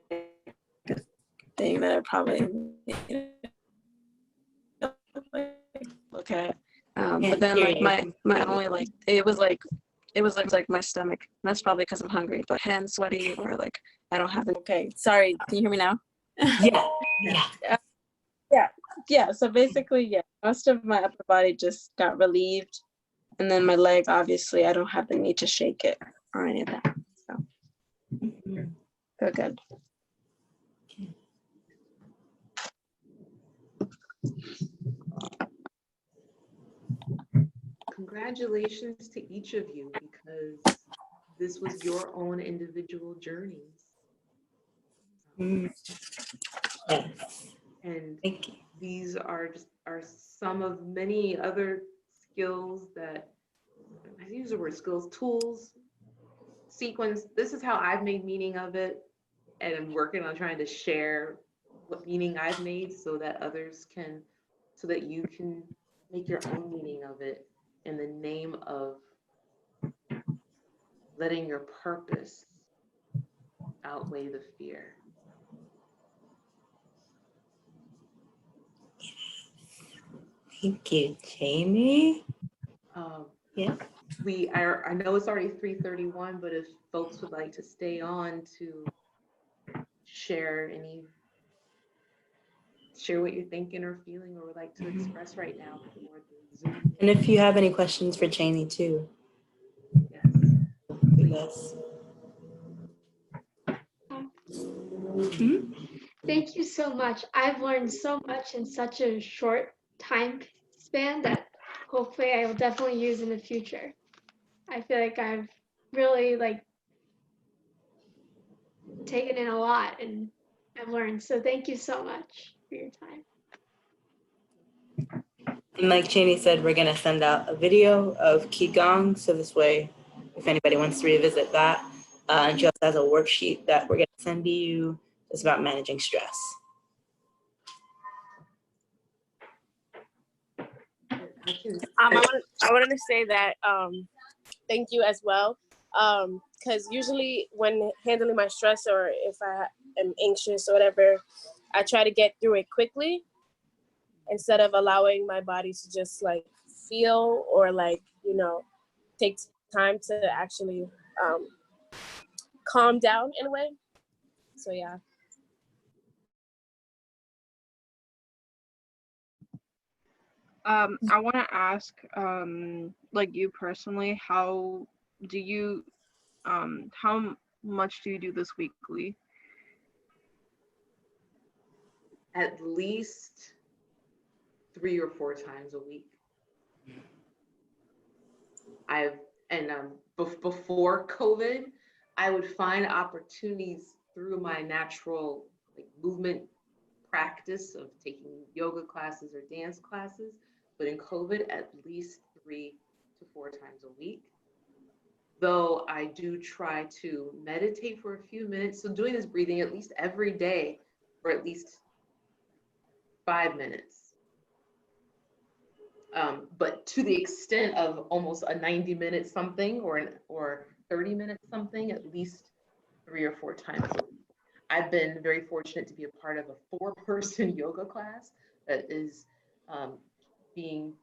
a thing that I probably need to look at. But then like my only like it was like my stomach. That's probably because I'm hungry, but hands sweaty or like I don't have it. Okay, sorry. Can you hear me now? Yeah. So basically, yeah, most of my upper body just got relieved, and then my leg, obviously, I don't have the need to shake it or any of that. So feel good. Congratulations to each of you because this was your own individual journeys. Yes. And Thank you. these are some of many other skills that, I use the word skills, tools, sequence. This is how I've made meaning of it. And I'm working on trying to share what meaning I've made so that others can, so that you can make your own meaning of it in the name of letting your purpose outweigh the fear. Thank you, Channie. Yeah. I know it's already 3:31, but if folks would like to stay on to share what you're thinking or feeling or would like to express right now before the Zoom. And if you have any questions for Channie too. Yes. Yes. Thank you so much. I've learned so much in such a short time span that hopefully I will definitely use in the future. I feel like I've really like taken in a lot and I've learned. So thank you so much for your time. And like Channie said, we're gonna send out a video of Qigong, so this way, if anybody wants to revisit that, and she also has a worksheet that we're gonna send to you. It's about managing stress. I wanted to say that thank you as well Because usually when handling my stress or if I am anxious or whatever, I try to get through it quickly instead of allowing my body to just like feel or like, you know, take time to actually calm down in a way. So yeah. I want to ask, like you personally, how do you, how much do you do this weekly? At least 3 or 4 times a week. Before COVID, I would find opportunities through my natural like movement practice of taking yoga classes or dance classes. But in COVID, at least 3 to 4 times a week. Though I do try to meditate for a few minutes. So doing this breathing at least every day for at least 5 minutes. But to the extent of almost a 90-minute something or 30-minute something, at least 3 or 4 times a week. I've been very fortunate to be a part of a 4-person yoga class that is being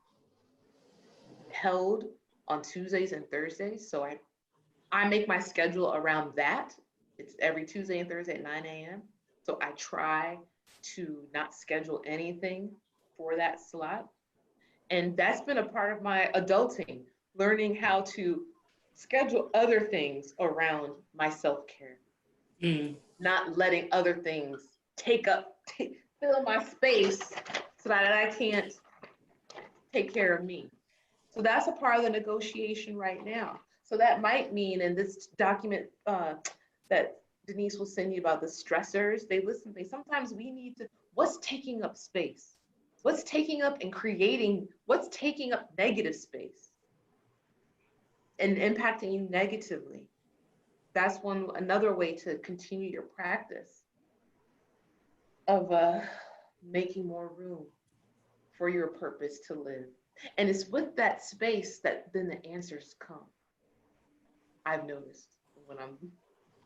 held on Tuesdays and Thursdays. So I make my schedule around that. It's every Tuesday and Thursday at 9 a.m. So I try to not schedule anything for that slot. And that's been a part of my adulting, learning how to schedule other things around my self-care, not letting other things fill my space so that I can't take care of me. So that's a part of the negotiation right now. So that might mean in this document that Denise will send you about the stressors, sometimes we need to, what's taking up space? What's taking up and creating, what's taking up negative space and impacting you negatively? That's another way to continue your practice of making more room for your purpose to live. And it's with that space that then the answers come. I've noticed when I'm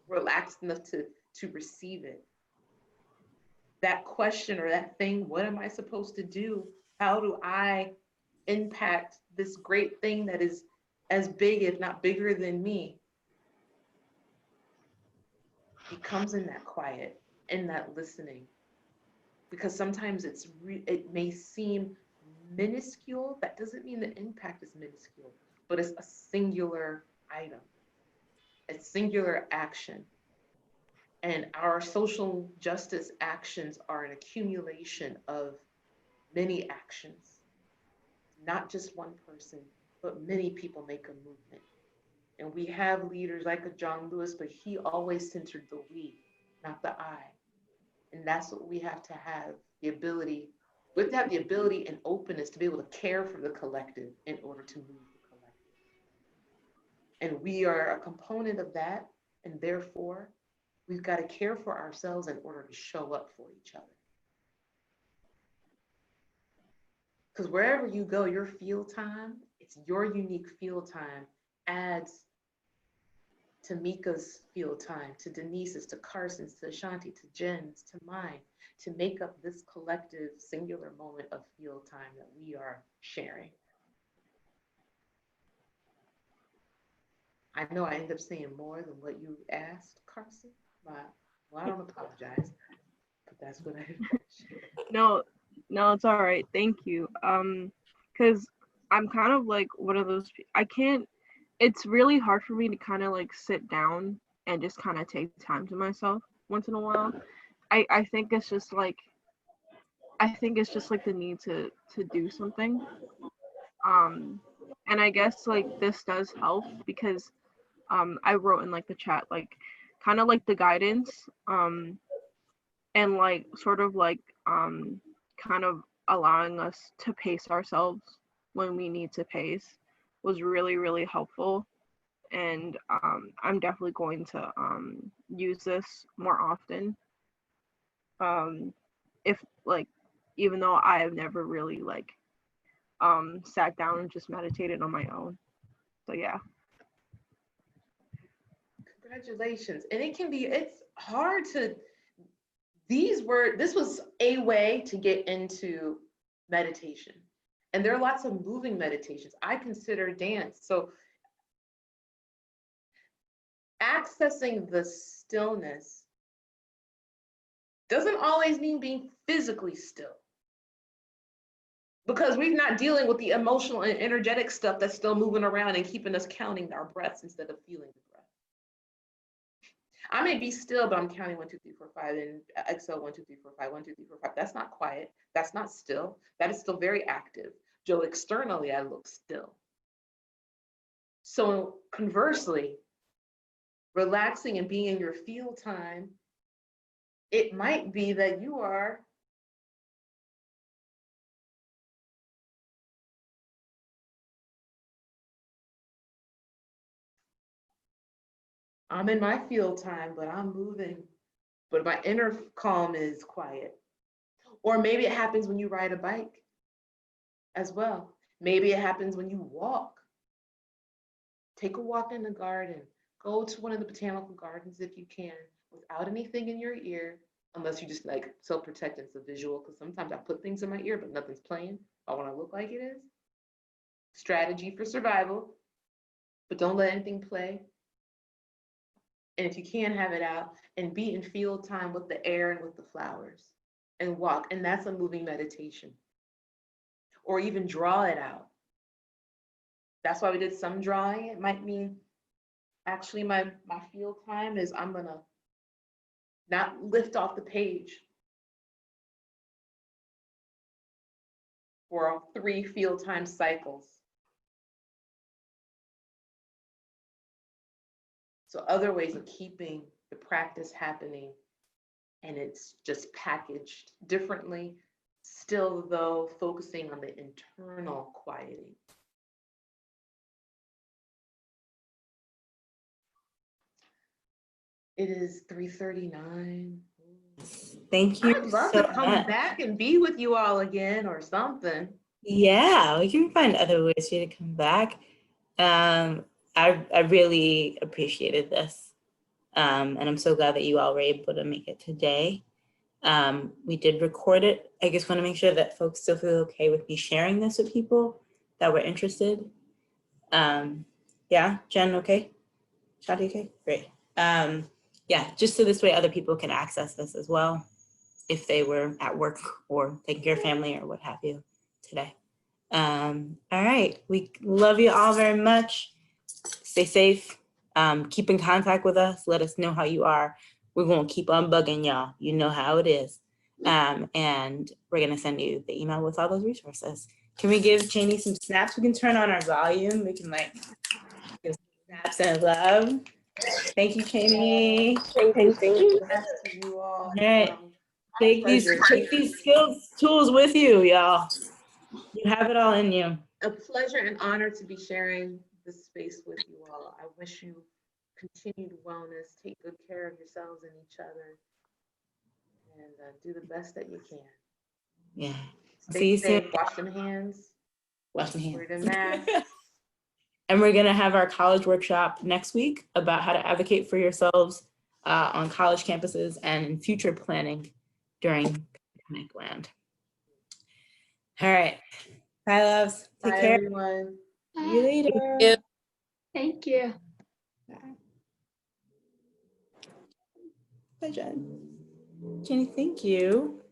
relaxed enough to receive it. That question or that thing, what am I supposed to do? How do I impact this great thing that is as big, if not bigger than me? It comes in that quiet, in that listening. Because sometimes it may seem minuscule. That doesn't mean the impact is minuscule, but it's a singular item, a singular action. And our social justice actions are an accumulation of many actions, not just one person, but many people make a movement. And we have leaders like a John Lewis, but he always centered the we, not the I. And that's what we have to have the ability, we have to have the ability and openness to be able to care for the collective in order to move the collective. And we are a component of that, and therefore, we've got to care for ourselves in order to show up for each other. Because wherever you go, your field time, it's your unique field time adds to Mika's field time, to Denise's, to Carson's, to Ashanti, to Jen's, to mine, to make up this collective singular moment of field time that we are sharing. I know I end up saying more than what you asked, Carson, but well, I don't apologize, but that's what I No, it's all right. Thank you. Because I'm kind of like one of those, it's really hard for me to kind of like sit down and just kind of take time to myself once in a while. I think it's just like, the need to do something. And I guess like this does help because I wrote in like the chat, like kind of like the guidance, and like sort of like kind of allowing us to pace ourselves when we need to pace was really, really helpful. And I'm definitely going to use this more often. If like, even though I have never really like sat down and just meditated on my own. So yeah. Congratulations. And it's hard to, this was a way to get into meditation. And there are lots of moving meditations. I consider dance. So accessing the stillness doesn't always mean being physically still, because we're not dealing with the emotional and energetic stuff that's still moving around and keeping us counting our breaths instead of feeling the breath. I may be still, but I'm counting 1, 2, 3, 4, 5, and exhale 1, 2, 3, 4, 5, 1, 2, 3, 4, 5. That's not quiet. That's not still. That is still very active. Joe, externally, I look still. So conversely, relaxing and being in your feel time, it might be that you are I'm in my feel time, but I'm moving, but my inner calm is quiet. Or maybe it happens when you ride a bike as well. Maybe it happens when you walk. Take a walk in the garden. Go to one of the botanical gardens if you can, without anything in your ear, unless you just like self-protect, it's a visual, because sometimes I put things in my ear, but nothing's playing. I want to look like it is. Strategy for survival, but don't let anything play. And if you can, have it out and be in field time with the air and with the flowers and walk. And that's a moving meditation. Or even draw it out. That's why we did some drawing. It might mean actually my field time is I'm gonna not lift off the page for 3 field time cycles. So other ways of keeping the practice happening, and it's just packaged differently, still though focusing on the internal quieting. It is 3:39. Thank you I'd love so to come much. back and be with you all again or something. Yeah, we can find other ways for you to come back. I really appreciated this. And I'm so glad that you all were able to make it today. We did record it. I just want to make sure that folks still feel okay with me sharing this with people that were interested. Yeah, Jen, okay? Shadi, okay? Great. Yeah, just so this way other people can access this as well, if they were at work or taking care of family or what have you today. All right, we love you all very much. Stay safe. Keep in contact with us. Let us know how you are. We're gonna keep on bugging y'all. You know how it is. And we're gonna send you the email with all those resources. Can we give Channie some snaps? We can turn on our volume. We can like give snaps and love. Thank you, Channie. Thank you. Thank you. Yes, to you all. All right. Take Pleasure. these skills, tools with you, y'all. You have it all in you. A pleasure and honor to be sharing this space with you all. I wish you continued wellness. Take good care of yourselves and each other, and do the best that you can. Yeah. Stay See you safe. soon. Wash them hands. Wash your Wear the hands. mask. And we're gonna have our college workshop next week about how to advocate for yourselves on college campuses and in future planning during pandemic land. All right. Bye, loves. Take Bye, care. everyone. See you later. you. Thank you. Bye, Jen. Jenny, thank you.